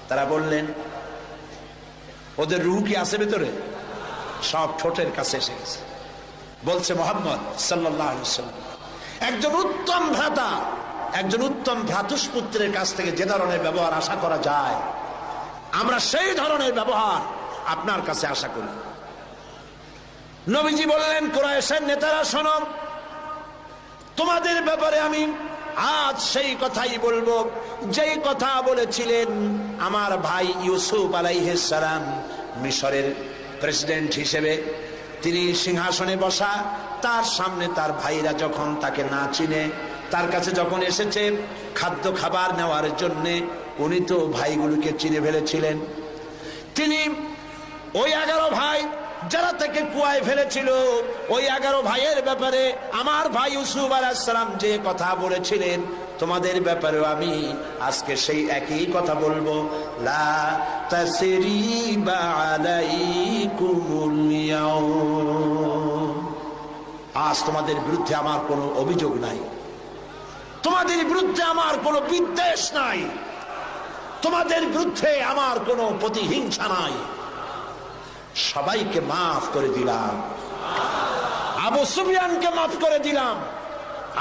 তারা বললেন, ওদের রূহ কি আছে ভেতরে? সব ঠোঁটের কাছে এসে গেছে। বলছে মুহাম্মদ সাল্লাল্লাহু আলাইহি ওয়াসাল্লাম, একজন উত্তম ভ্রাতা, একজন উত্তম ভ্রাতুষ্পুত্রের কাছ থেকে যে ধরনের ব্যবহার আশা করা যায়, আমরা সেই ধরনের ব্যবহার আপনার কাছে আশা করি। নবীজি বললেন, কুরাইশের নেতারা শোনো, তোমাদের ব্যাপারে আমি আজ সেই কথাই বলবো যেই কথা বলেছিলেন আমার ভাই ইউসুফ আলাইহিস সালাম মিশরের প্রেসিডেন্ট হিসেবে। তিনি সিংহাসনে বসা, তার সামনে তার ভাইরা যখন তাকে না চিনে তার কাছে যখন এসেছে খাদ্য খাবার নেওয়ার জন্যে, উনি তো ভাইগুলোকে চিনে ফেলেছিলেন। তিনি ওই 11 ভাই যারা তাকে কুয়ায় ফেলেছিল, ওই 11 ভাইয়ের ব্যাপারে আমার ভাই ইউসুফ আলাইহিস সালাম যে কথা বলেছিলেন, তোমাদের ব্যাপারেও আমি আজকে সেই একই কথা বলবো। লা তাসরিবা আলাইকুমুল ইয়াউম, আজ তোমাদের বিরুদ্ধে আমার কোনো অভিযোগ নাই, তোমাদের বিরুদ্ধে আমার কোনো বিদ্বেষ নাই, তোমাদের বিরুদ্ধে আমার কোনো প্রতিহিংসা নাই, সবাইকে মাফ করে দিলাম। আবু সুফিয়ানকে মাফ করে দিলাম,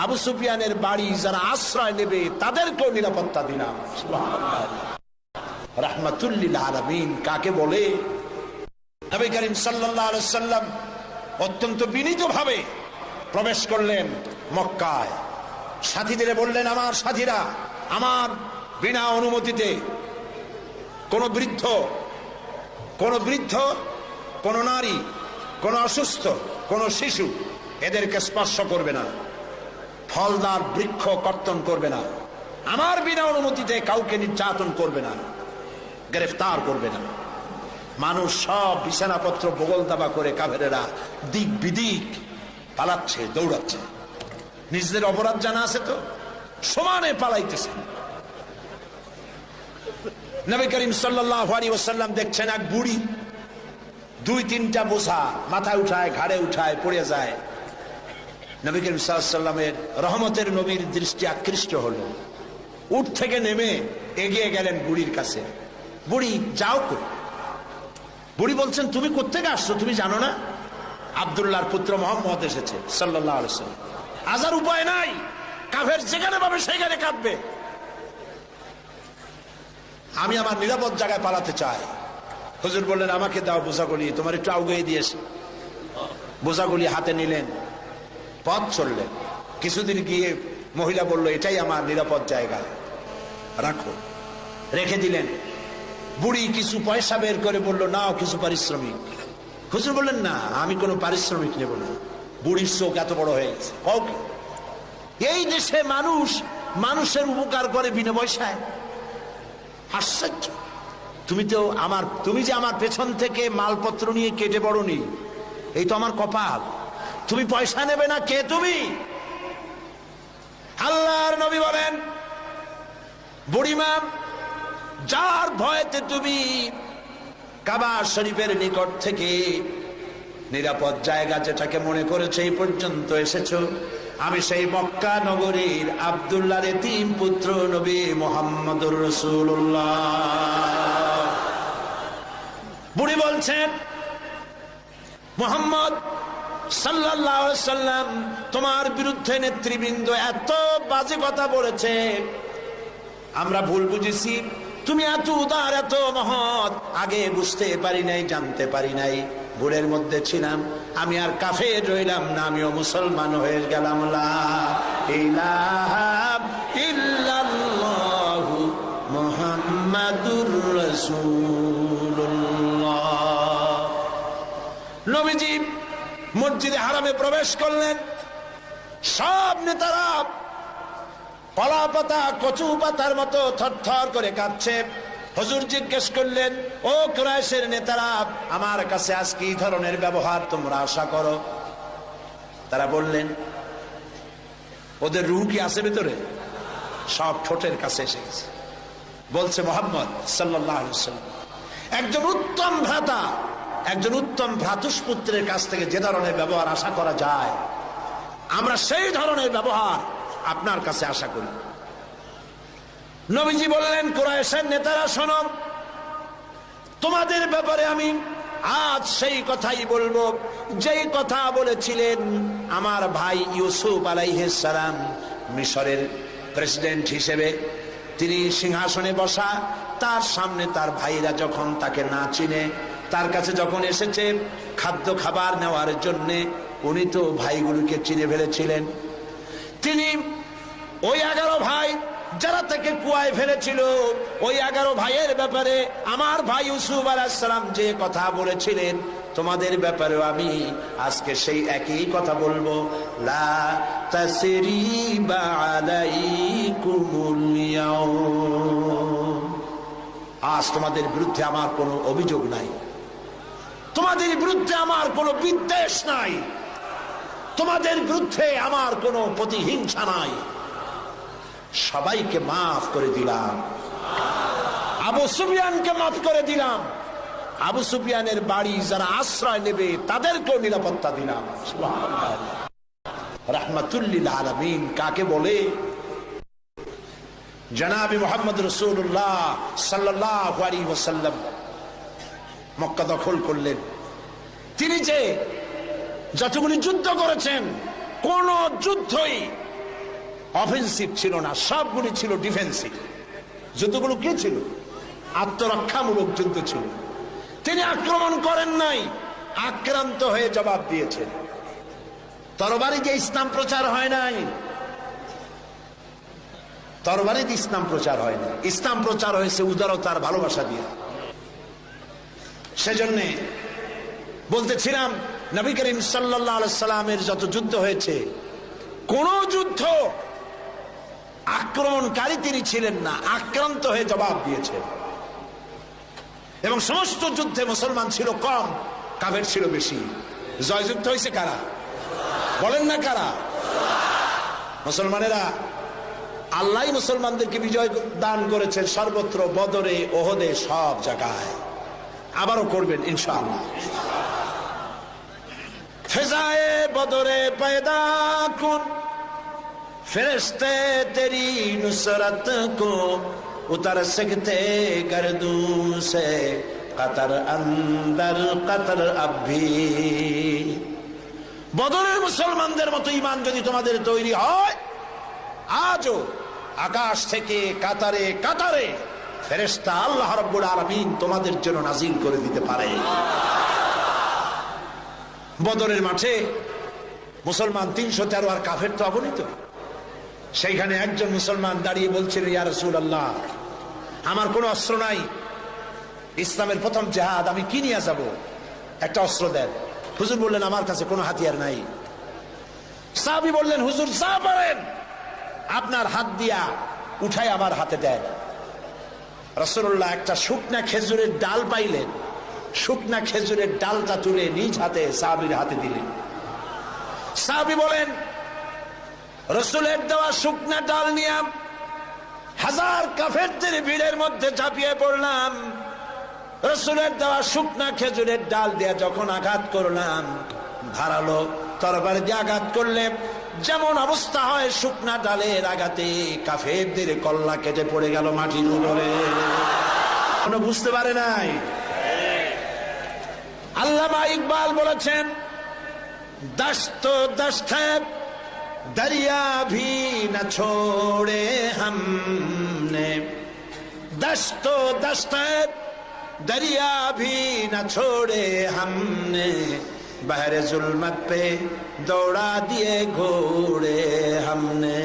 আবু সুফিয়ানের বাড়ি যারা আশ্রয় নেবে তাদেরকেও নিরাপত্তা দিলাম। সুবহানাল্লাহ। রাহমাতুল লিল আলামিন কাকে বলে? নবী করিম সাল্লাল্লাহু আলাইহি ওয়াসাল্লাম অত্যন্ত বিনীতভাবে প্রবেশ করলেন মক্কায়। সাথীদের বললেন, আমার সাথীরা, আমার বিনা অনুমতিতে কোন বৃদ্ধ, কোন নারী, কোন অসুস্থ, কোন শিশু এদেরকে স্পর্শ করবে না, ফলদার বৃক্ষ কর্তন করবে না, আমার বিনা অনুমতিতে কাউকে নির্যাতন করবে না, গ্রেফতার করবে না। মানুষ সব বিছানাপত্র বগল দাবা করে কাফেরেরা দিক বিদিক পালাচ্ছে, দৌড়াচ্ছে। নিজেদের অপরাধ জানা আছে তো সমানে পালাইতেছে। নবী করিম সাল্লাল্লাহু আলাইহি ওয়াসাল্লাম দেখছেন এক বুড়ি 2-3টা বোঝা মাথায় উঠায়, ঘাড়ে উঠায়, পড়ে যায়। নবী করিম সাল্লাল্লাহু আলাইহি ওয়াসাল্লামের রহমতের নবীর দৃষ্টি আকৃষ্ট হলো। উঠ থেকে নেমে এগিয়ে গেলেন বুড়ির কাছে। বুড়ি, যাও কই? বুড়ি বলছেন, তুমি কোত্থেকে আসছো, তুমি জানো না আব্দুল্লাহর পুত্র মুহাম্মদ এসেছে সাল্লাল্লাহু আলাইহি ওয়াসাল্লাম। আজার উপায় নাই, কাফের যেখানে পাবে সেখানে কাঁদবে। আমি আমার নিরাপদ জায়গায় পালাতে চাই। হুজুর বললেন, আমাকে দাও বোঝাগুলি, তোমার একটু আউগিয়ে দিয়েছে। বোঝাগুলি হাতে নিলেন, পথ চললেন। কিছুদিন গিয়ে মহিলা বলল, এটাই আমার নিরাপদ জায়গা, রাখো। রেখে দিলেন। বুড়ি কিছু পয়সা বের করে বলল, নাও কিছু পারিশ্রমিক। হুজুর বললেন, না, আমি কোনো পারিশ্রমিক নেব না। বুড়ির চোখ এত বড় হয়ে গেছে। কাউকে এই দেশে মানুষ মানুষের উপকার করে বিনা পয়সায়? আশ্চর্য। তুমি যে আমার পেছন থেকে মালপত্র নিয়ে কেটে পড়নি, এই তো আমার কপাল। তুমি পয়সা নেবে না, কে তুমি? আল্লাহর নবী বলেন, বুড়িমা, যার ভয়েতে তুমি কাবা শরীফের নিকট থেকে নিরাপদ জায়গা যেটাকে মনে করেছে এই পর্যন্ত এসেছো, আমি সেই মক্কা নগরীর আব্দুল্লাহর এতিম পুত্র নবী মুহাম্মদুর রাসূলুল্লাহ। বুড়ি বলছেন, মুহাম্মদ সাল্লাল্লাহু আলাইহি ওয়াসাল্লাম তোমার বিরুদ্ধে নেতৃবৃন্দ এত বাজে কথা বলেছে, আমরা ভুল বুঝেছি। তুমি এত উদার, এত মহৎ, আগে বুঝতে পারি নাই, জানতে পারি নাই। ভুলের মধ্যে ছিলাম, আমি আর কাফের রইলাম না, আমিও মুসলমান হয়ে গেলাম। লা ইলাহা ইল্লাল্লাহু মুহাম্মাদুর রাসূলুল্লাহ। নবীজি মসজিদে হারামে প্রবেশ করলেন। সব নেতারা কলা পাতা, কচু পাতার মতো থরথর করে কাঁপছে। হুজুর জিজ্ঞেস করলেন, ও কুরাইশের নেতারা, আমার কাছে আজ কি ধরনের ব্যবহার তোমরা আশা করো? তারা বললেন, ওদের রূহ কি আছে ভেতরে? সব ঠোঁটের কাছে এসে গেছে। বলছে মুহাম্মদ সাল্লাল্লাহু আলাইহি ওয়াসাল্লাম, একজন উত্তম ভ্রাতা, একজন উত্তম ভ্রাতুষ্পুত্রের কাছ থেকে যে ধরনের ব্যবহার আশা করা যায়, আমরা সেই ধরনের ব্যবহার আপনার কাছে আশা করি। নবীজি বললেন, কুরাইশের নেতারা শোনো, তোমাদের ব্যাপারে আমি আজ সেই কথাই বলবো যেই কথা বলেছিলেন আমার ভাই ইউসুফ আলাইহিস সালাম মিশরের প্রেসিডেন্ট হিসেবে। তিনি সিংহাসনে বসা, তার সামনে তার ভাইরা যখন তাকে না চিনে তার কাছে যখন এসেছে খাদ্য খাবার নেওয়ার জন্য, উনি তো ভাইগুলোকে চিনে ফেলেছিলেন। তিনি ওই 11 ভাই যারা তাকে কুয়ায় ফেলেছিল, ওই 11 ভাইয়ের ব্যাপারে আমার ভাই ইউসুফ আলাইহিস সালাম যে কথা বলেছিলেন তোমাদের ব্যাপারেও আমি আজকে সেই একই কথা বলবো। লা তাসরিবা আলাইকুমুল ইয়াউম, আজ তোমাদের বিরুদ্ধে আমার কোনো অভিযোগ নাই, তোমাদের বিরুদ্ধে আমার কোনো বিদ্বেষ নাই, তোমাদের বিরুদ্ধে আমার কোনো প্রতিহিংসা নাই, সবাইকে মাফ করে দিলাম। আবু সুফিয়ানকে মাফ করে দিলাম, আবু সুফিয়ানের বাড়ি যারা আশ্রয় নেবে তাদেরকেও নিরাপত্তা দিলাম। সুবহানাল্লাহ। রাহমাতুল লিল আলামিন কাকে বলে? জনাবে মুহাম্মদ রাসূলুল্লাহ সাল্লাল্লাহু আলাইহি ওয়াসাল্লাম মক্কা দখল করলেন। তিনি যে যতগুলি যুদ্ধ করেছেন কোন যুদ্ধই অফেন্সিভ ছিল না, সবগুলি ছিল ডিফেন্সিভ। যুদ্ধগুলো কি ছিল? আত্মরক্ষামূলক যুদ্ধ ছিল। তিনি আক্রমণ করেন নাই, আক্রান্ত হয়ে জবাব দিয়েছেন। তরবারি দিয়ে ইসলাম প্রচার হয় নাই, তরবারি দিয়ে ইসলাম প্রচার হয় না, ইসলাম প্রচার হয়েছে উদারতার ভালোবাসা দিয়ে। সেজন্য বলতেছিলাম নবী করিম সাল্লাল্লাহু আলাইহি সাল্লামের যত যুদ্ধ হয়েছে কোন যুদ্ধ আক্রমণকারী তিনি ছিলেন না, আক্রান্ত হয়ে জবাব দিয়েছেন। এবং সমস্ত যুদ্ধে মুসলমান ছিল কম, কাফের ছিল বেশি। জয়যুদ্ধ হয়েছে কারা? বলেন না কারা? মুসলমানেরা। আল্লাহ মুসলমানদেরকে বিজয় দান করেছেন সর্বত্র, বদরে, ওহদে, সব জায়গায়। আবারও করবেন ইনশাআল্লাহ। ফেজায়ে বদরে पैदा कुन फरिश्ते तेरी नुसरत को उतर सकते गर्दों से कतर अंदर कतर अब भी। বদরের মুসলমানদের মতো ঈমান যদি তোমাদের তৈরি হয়, আজও আকাশ থেকে কাতারে কাতারে ফেরেশতা আল্লাহ রাব্বুল আলামিন তোমাদের জন্য নাজিল করে দিতে পারে। বদরের মাঠে মুসলমান 313 আর কাফের তো অগণিত। সেইখানে একজন মুসলমান দাঁড়িয়ে বলছিলেন, ইয়া রাসূলুল্লাহ, আমার কোনো অস্ত্র নাই, ইসলামের প্রথম জিহাদ আমি কি নিয়ে যাব, একটা অস্ত্র দেন। হুজুর বললেন, আমার কাছে কোনো হাতিয়ার নাই। সাহাবী বললেন, হুজুর যা পারেন আপনার হাত দিয়া উঠাই আমার হাতে দেন। রাসূলুল্লাহ একটা শুকনা খেজুরের ডাল পাইলেন, শুকনা খেজুরের ডালটা তুলে নিজ হাতে সাহাবীর হাতে দিলেন। সাহাবী বলেন, রাসূলের দেওয়া শুকনা ডাল নিয়ে হাজার কাফেরদের ভিড়ের মধ্যে ঝাঁপিয়ে পড়লাম। রাসূলের দেওয়া শুকনা খেজুরের ডাল দিয়ে যখন আঘাত করলাম, ধারালো তরবারি দিয়ে আঘাত করলে যেমন অবস্থা হয়, শুকনা ডালের আঘাতে কাফেরদের কল্লা কেটে পড়ে গেল মাটির উপরে। কোনো বুঝতে পারে নাই। আল্লামা ইকবাল বলেছেন, দস্ত দস্ত दरिया भी न छोड़े हमने, दस्तो दस्त दरिया भी न छोड़े हमने, बहरे जुल्मत पे दौड़ा दिए घोड़े हमने।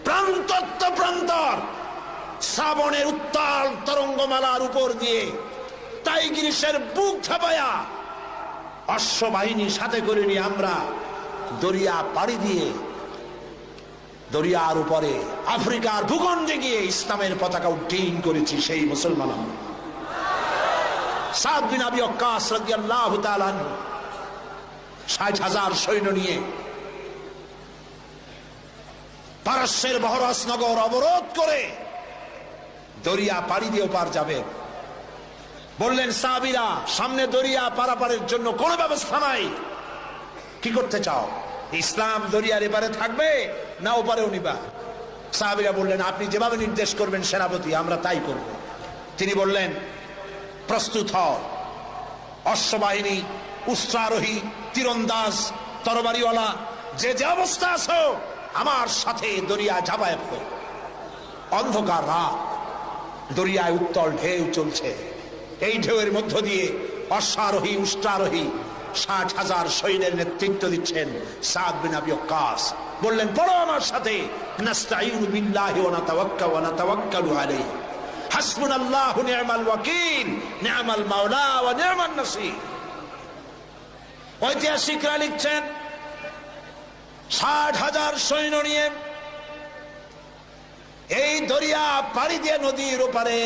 প্রান্তত্ব প্রান্তর শ্রাবণের উত্তাল তরঙ্গমালার উপর দিয়ে টাইগ্রিসের বুক ছাপায়া অশ্ববাহিনী সাথে করে নিয়ে আমরা দরিয়া পাড়ি দিয়ে দরিয়ার উপরে আফ্রিকার ভূখণ্ডে গিয়ে ইসলামের পতাকা উড্ডীন করেছি। সেই মুসলমান আমরা। সাদ বিন আবি ওয়াক্কাস রাদিয়াল্লাহু তাআলা ৬০,০০০ সৈন্য নিয়ে পারস্যের বহরাস নগর অবরোধ করে দরিয়া পাড়ি দিয়ে পার যাবে। বললেন সাহাবীরা, সামনে দরিয়া পারাপারের জন্য কোনো ব্যবস্থা নাই, কি করতে চাও? ইসলাম দরিয়ার এপারে থাকবে না ওপারেও নিবা? সাহাবীরা বললেন, আপনি যেভাবে নির্দেশ করবেন সেনাপতি, আমরা তাই করব। তিনি বললেন, প্রস্তুত হও। অশ্ববাহিনী, উষ্ট্রারোহী, তীরন্দাজ, তরবারিওয়ালা, যে যে অবস্থা আছো আমার সাথে দরিয়া ঝাঁপায় পড়ো। অন্ধকার রাত, দরিয়ায় উত্তল ঢেউ চলছে। এই ঢেউয়ের মধ্য দিয়ে অশ্বারোহী, উষ্ট্রারোহী 60,000 সৈন্যের নেতৃত্ব দিচ্ছেন সাদ বিন আবি ওয়াক্কাস। বললেন, পড়ো আমার সাথে, নাস্তাঈনু বিল্লাহি ওয়া নাতাওয়াক্কালু আলাইহি, হাসবুনাল্লাহু নি'মাল ওয়াকিল, নি'মাল মাওলা ওয়া নি'মান নাসীর। ঐতিহাসিকরা লিখছেন 60,000 সৈন্য নিয়ে এই দরিয়া পাড়ি দিয়ে নদীর ওপারে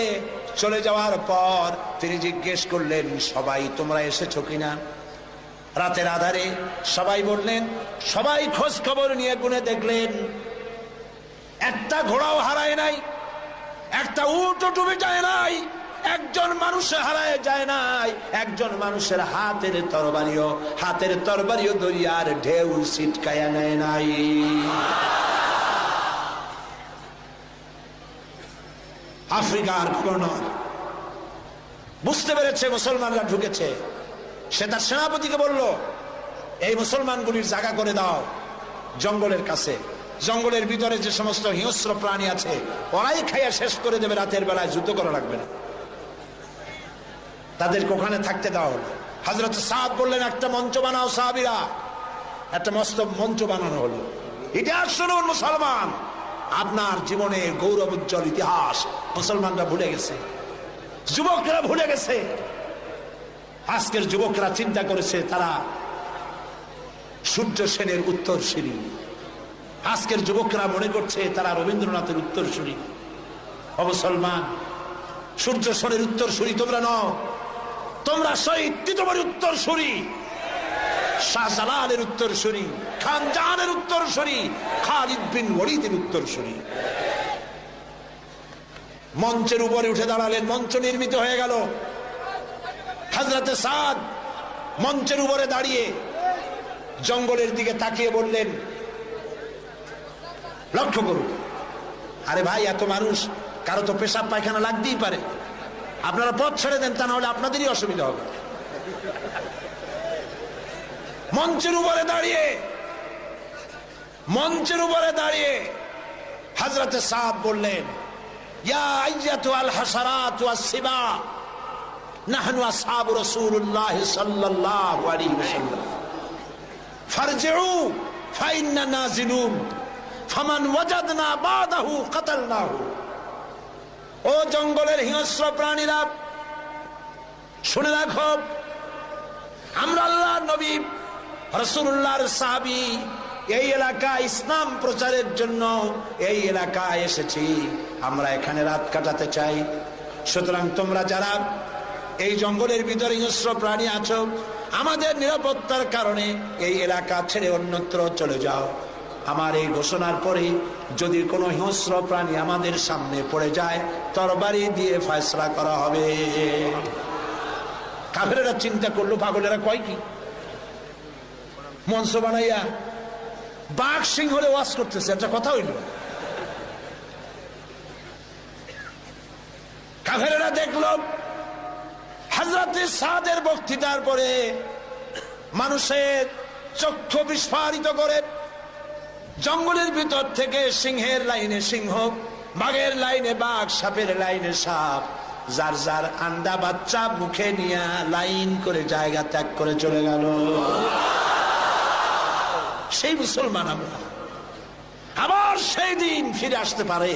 চলে যাওয়ার পর তিনি জিজ্ঞেস করলেন, সবাই তোমরা এসেছো কিনা? রাতের আধারে সবাই বললেন, সবাই খোঁজ খবর নিয়ে গুনে দেখলেন একটা ঘোড়াও হারায় নাই, একটা উটও ডুবে যায় নাই, একজন মানুষ হারায় যায় নাই, একজন মানুষের হাতের তরবারিও দরিয়ার ঢেউ ছিটকায়া নেয় নাই। আফ্রিকার গভর্নর বুঝতে পেরেছে মুসলমানরা ঢুকেছে। সে তার সেনাপতিকে বলল, এই মুসলমানগুলির জায়গা করে দাও জঙ্গলের কাছে। জঙ্গলের ভিতরে যে সমস্ত হিংস্র প্রাণী আছে ওরাই খাইয়া শেষ করে দেবে, রাতের বেলায় যুদ্ধ করা লাগবে না, তাদেরকে ওখানে থাকতে দেওয়া হলো। হযরত সাদ বললেন, একটা মঞ্চ বানাও সাহাবীরা। একটা মস্ত মঞ্চ বানানো হলো। ইতিহাস শুনুন মুসলমান, আপনার জীবনের গৌরব উজ্জ্বল ইতিহাস মুসলমানরা ভুলে গেছে, যুবকরা ভুলে গেছে। আজকের যুবকরা চিন্তা করেছে তারা সূর্য সেনের উত্তরসূরি। আজকের যুবকরা মনে করছে তারা রবীন্দ্রনাথের উত্তরসূরি। ও মুসলমান, সূর্য সেনের উত্তরসূরি তোমরা নও, তোমরা শহীদ তীতমণির উত্তরসূরি, শাহজালালের উত্তরসূরি, খান জাহানের উত্তরসূরি, খালিদ বিন ওয়ালিদের উত্তরসূরি। মঞ্চের উপরে উঠে দাঁড়ালেন, মঞ্চ নির্মিত হয়ে গেল। হযরতে সাদ মঞ্চের উপরে দাঁড়িয়ে জঙ্গলের দিকে তাকিয়ে বললেন, লক্ষ্য করুন, আরে ভাই এত মানুষ, কারো তো পেশাব পায়খানা লাগতেই পারে, আপনারা পথ ছেড়ে দেন, তা না হলে আপনাদেরই অসুবিধা হবে। মঞ্চের উপরে দাঁড়িয়ে হযরতে সাদ বললেন, ইয়া আইয়াতুল হাসারাত ওয়াস সিবা, নাহনু আসহাবু রাসূলুল্লাহ সাল্লাল্লাহু আলাইহি ওয়াসাল্লাম, ফারজিউ ফাইন্না নাজিলুন, ফামান ওয়াজাদনা বাদাহু কাতালনাহু। ও জঙ্গলের হিংস্র প্রাণীরা, শুনে রাখো, আমরা আল্লাহর নবী রাসূলুল্লাহর সাহাবী, এই এলাকায় ইসলাম প্রচারের জন্য এই এলাকায় এসেছি, আমরা এখানে রাত কাটাতে চাই। সুতরাং তোমরা যারা এই জঙ্গলের ভিতরে হিংস্র প্রাণী আছো, আমাদের নিরাপত্তার কারণে এই এলাকা ছেড়ে অন্যত্র চলে যাও। আমার এই ঘোষণার পরে যদি কোনো হিংস্র প্রাণী আমাদের সামনে পড়ে যায়, তরবারি দিয়ে ফয়সালা করা হবে। কাফেরেরা চিন্তা করলো, পাগলেরা কয় কি, মঞ্চ বানাইয়া বাঘ সিংহরে ওয়াজ করতেছে, একটা কথা হইল। কাফেরেরা দেখলো হযরতে সাদের বক্তৃতার পরে মানুষের চক্ষু বিস্ফারিত করে জঙ্গলের ভিতর থেকে সিংহের লাইনে সিংহ, বাঘের লাইনে বাঘ, সাপের লাইনে সাপ, যার যার আন্ডা বাচ্চা মুখে নিয়ে লাইন করে জায়গা ত্যাগ করে চলে গেল। সেই মুসলমান আমরা, আবার সেই দিন ফিরে আসতে পারে,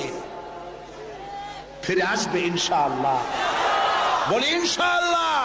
ফিরে আসবে ইনশাআল্লাহ। বলি ইনশাআল্লাহ।